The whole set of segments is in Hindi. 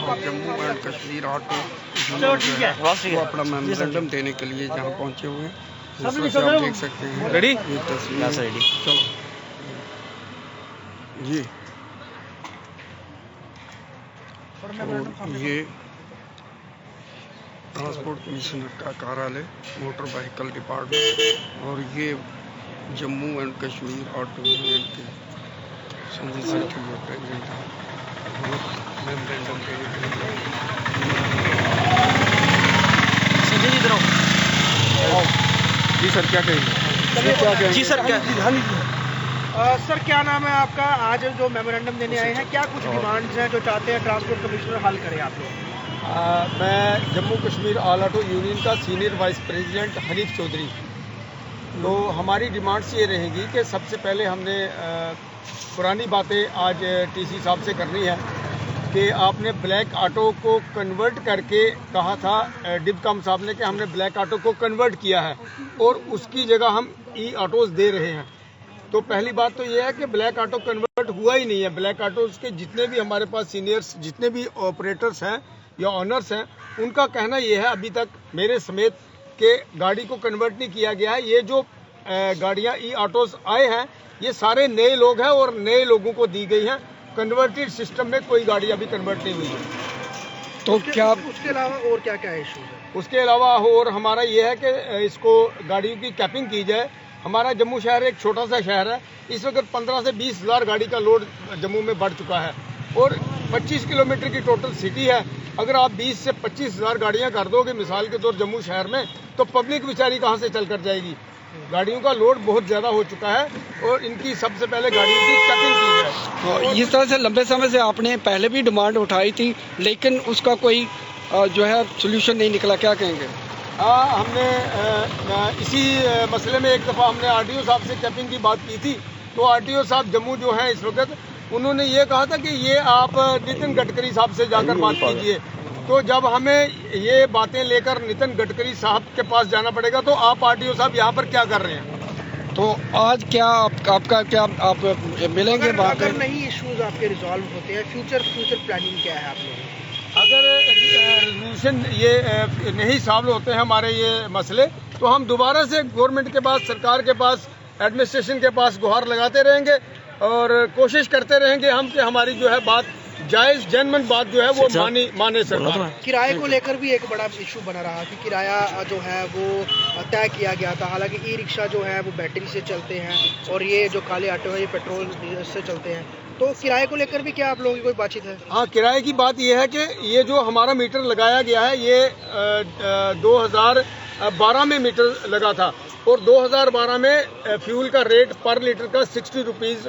और Jammu and Kashmir auto union वो अपना मेमोरेंडम देने के लिए जहाँ पहुँचे हुए हैं। दूसरा से आप देख सकते हैं ये तस्वीर। चलो ये और ये ट्रांसपोर्ट कमिश्नर का कार्यालय मोटर व्हीकल डिपार्टमेंट और ये Jammu and Kashmir auto union के सुनील सर के लिए प्रेसिडेंट हैं मेमोरेंडम देने के लिए। जी सर क्या कहेंगे? जी सर क्या सर क्या नाम है आपका? आज जो मेमोरेंडम देने आए हैं, क्या कुछ डिमांड्स हैं जो चाहते हैं ट्रांसपोर्ट कमिश्नर हल करे आप लोग? मैं Jammu Kashmir all auto union का senior vice president Hanif Chaudhary. तो हमारी डिमांड्स ये रहेंगी कि सबसे पहले हमने पुरानी बातें आज टीसी साहब से करनी है कि आपने ब्लैक ऑटो को कन्वर्ट करके कहा था डिबकॉम साहब ने कि हमने ब्लैक ऑटो को कन्वर्ट किया है और उसकी जगह हम ई ऑटोज दे रहे हैं। तो पहली बात तो ये है कि ब्लैक ऑटो कन्वर्ट हुआ ही नहीं है। ब्लैक ऑटोज के जितने भी हमारे पास सीनियर्स जितने भी ऑपरेटर्स हैं या ऑनर्स हैं, उनका कहना ये है अभी तक मेरे समेत के गाड़ी को कन्वर्ट नहीं किया गया है। ये जो गाड़ियां ई ऑटोज आए हैं ये सारे नए लोग हैं और नए लोगों को दी गई हैं। कन्वर्टेड सिस्टम में कोई गाड़ी अभी कन्वर्ट नहीं हुई है। तो क्या उसके अलावा और क्या क्या इशू है? उसके अलावा और हमारा ये है कि इसको गाड़ियों की कैपिंग की जाए। हमारा जम्मू शहर एक छोटा सा शहर है, इस वक्त 15 से 20 हज़ार गाड़ी का लोड जम्मू में बढ़ चुका है और 25 किलोमीटर की टोटल सिटी है। अगर आप 20 से 25 हज़ार गाड़ियाँ कर दोगे मिसाल के तौर जम्मू शहर में, तो पब्लिक बेचारी कहाँ से चल कर जाएगी? गाड़ियों का लोड बहुत ज़्यादा हो चुका है और इनकी सबसे पहले गाड़ियों की कैपिंग की जाए। तो इस तरह से लंबे समय से आपने पहले भी डिमांड उठाई थी, लेकिन उसका कोई जो है सोल्यूशन नहीं निकला, क्या कहेंगे? हमने इसी मसले में एक दफ़ा हमने आरटीओ साहब से कैपिंग की बात की थी। तो आरटीओ साहब जम्मू जो है इस वक्त, उन्होंने ये कहा था कि ये आप नितिन गडकरी साहब से जाकर बात कीजिए। तो जब हमें ये बातें लेकर नितिन गडकरी साहब के पास जाना पड़ेगा, तो आप आरटीओ साहब यहाँ पर क्या कर रहे हैं? तो आज क्या आपका क्या आप मिलेंगे? अगर नहीं इश्यूज आपके रिजॉल्व होते हैं, फ्यूचर प्लानिंग क्या है आप लोगों की? अगर रेजोल्यूशन ये नहीं सॉल्व होते हैं हमारे ये मसले, तो हम दोबारा से गवर्नमेंट के पास, सरकार के पास, एडमिनिस्ट्रेशन के पास गुहार लगाते रहेंगे और कोशिश करते रहेंगे हम कि हमारी जो है बात जायज़ जनमन बात जो है वो माने सरकार। किराए को लेकर भी एक बड़ा इशू बना रहा कि किराया जो है वो तय किया गया था। हालांकि ई रिक्शा जो है वो बैटरी से चलते हैं और ये जो काले ऑटो है ये पेट्रोल से चलते हैं। तो किराए को लेकर भी क्या आप लोगों की कोई बातचीत है? हाँ, किराए की बात यह है कि ये जो हमारा मीटर लगाया गया है ये 2012 में मीटर लगा था और 2012 में फ्यूल का रेट पर लीटर का 60 रुपीज़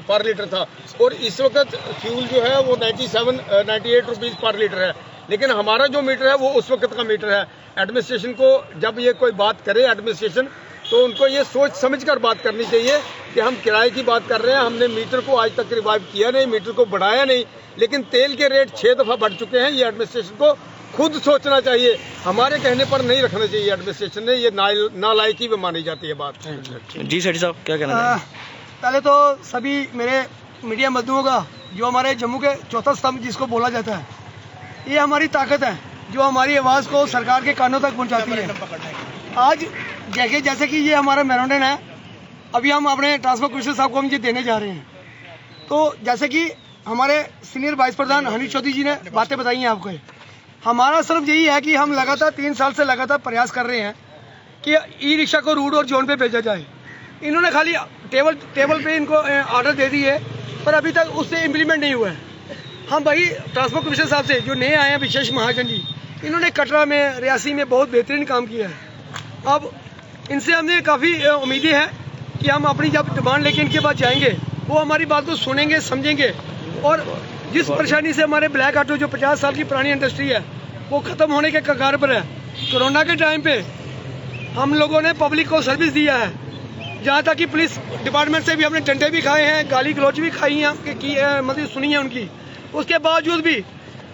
पर लीटर था और इस वक्त फ्यूल जो है वो 98 रुपीज़ पर लीटर है। लेकिन हमारा जो मीटर है वो उस वक्त का मीटर है। एडमिनिस्ट्रेशन को जब ये कोई बात करे एडमिनिस्ट्रेशन, तो उनको ये सोच समझ कर बात करनी चाहिए कि हम किराए की बात कर रहे हैं। हमने मीटर को आज तक रिवाइव किया नहीं, मीटर को बढ़ाया नहीं, लेकिन तेल के रेट 6 दफ़ा बढ़ चुके हैं। ये एडमिनिस्ट्रेशन को खुद सोचना चाहिए, हमारे कहने पर नहीं रखना चाहिए एडमिनिस्ट्रेशन ने। ये नालायकी में मानी जाती है बात। जी सेठी साहब क्या कहना है? पहले तो सभी मेरे मीडिया बंधुओं का, जो हमारे जम्मू के चौथा स्तंभ जिसको बोला जाता है, ये हमारी ताकत है जो हमारी आवाज़ को सरकार के कानों तक पहुंचाती है। आज जैसे कि ये हमारा मेमोरेंडम है, अभी हम अपने ट्रांसपोर्ट कमिश्नर साहब को हम ये देने जा रहे हैं। तो जैसे कि हमारे सीनियर वाइस प्रधान हनीफ चौधरी जी ने बातें बताई हैं आपको, हमारा सिर्फ यही है कि हम लगातार 3 साल से लगातार प्रयास कर रहे हैं कि ई रिक्शा को रूट और जोन पे भेजा जाए। इन्होंने खाली टेबल पे इनको ऑर्डर दे दिए, पर अभी तक उससे इम्प्लीमेंट नहीं हुआ है। हम भाई ट्रांसपोर्ट कमिश्नर साहब से जो नए आए हैं विशेष महाजन जी, इन्होंने कटरा में, रियासी में बहुत बेहतरीन काम किया है। अब इनसे हमें काफ़ी उम्मीदें हैं कि हम अपनी जब डिमांड लेके इनके पास जाएंगे, वो हमारी बात को सुनेंगे, समझेंगे और जिस परेशानी से हमारे ब्लैक ऑटो जो 50 साल की पुरानी इंडस्ट्री है वो ख़त्म होने के कगार पर है। कोरोना के टाइम पे हम लोगों ने पब्लिक को सर्विस दिया है, जहाँ तक कि पुलिस डिपार्टमेंट से भी हमने डंडे भी खाए हैं, गाली गलौज भी खाई हैं, मतलब सुनी है उनकी। उसके बावजूद भी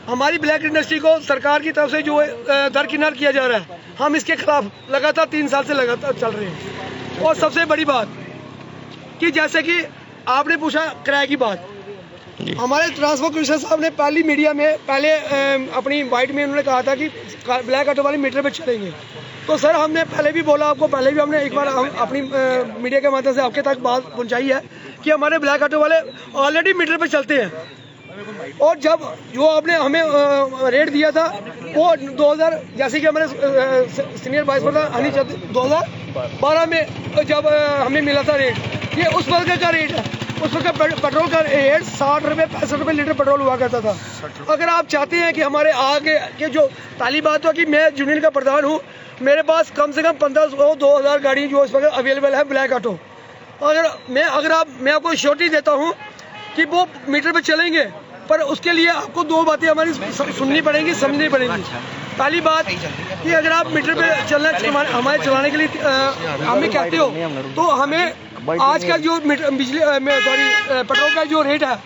हमारी ब्लैक इंडस्ट्री को सरकार की तरफ से जो दरकिनार किया जा रहा है, हम इसके खिलाफ लगातार 3 साल से लगातार चल रहे हैं। और सबसे बड़ी बात कि जैसे कि आपने पूछा किराए की बात, जी। हमारे ट्रांसपोर्ट कमिश्नर साहब ने पहली मीडिया में पहले अपनी वाइट में उन्होंने कहा था कि ब्लैक ऑटो वाले मीटर पे चलेंगे। तो सर हमने पहले भी बोला आपको, पहले भी हमने एक बार अपनी मीडिया के माध्यम से आपके तक बात पहुंचाई है कि हमारे ब्लैक ऑटो वाले ऑलरेडी मीटर पे चलते हैं। और जब जो आपने हमें रेट दिया था वो 2000, जैसे कि हमारे सीनियर वाइस प्रेसिडेंट हनी 2012 में जब हमें मिला था रेट, ये उस वक्त का रेट है। उस वक्त पेट्रोल का रेट 60 रुपये 65 रुपये लीटर पेट्रोल हुआ करता था। अगर आप चाहते हैं कि हमारे आगे के जो पहली बात हो कि मैं यूनियन का प्रधान हूँ, मेरे पास कम से कम 1500-2000 गाड़ी जो इस वक्त अवेलेबल है ब्लैक ऑटो। अगर मैं आपको श्योरिटी देता हूँ कि वो मीटर पे चलेंगे, पर उसके लिए आपको दो बातें हमारी सुननी पड़ेंगी, समझनी पड़ेंगी। पहली बात कि अगर आप मीटर पे हमारे चलाने के लिए हमें कहते हो तो हमें आज का जो पेट्रोल का जो रेट है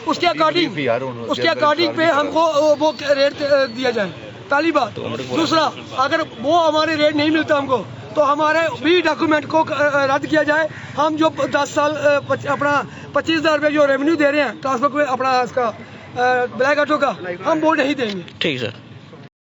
उसके अकॉर्डिंग पे हमको वो रेट दिया जाए, पहली बात। दूसरा, अगर वो हमारे रेट नहीं मिलता हमको तो हमारे भी डॉक्यूमेंट को रद्द किया जाए। हम जो 10 साल अपना 25,000 रुपये जो रेवेन्यू दे रहे हैं ट्रांसपोर्ट में अपना इसका ब्लैक ऑटो का, हम वो नहीं देंगे। ठीक है सर।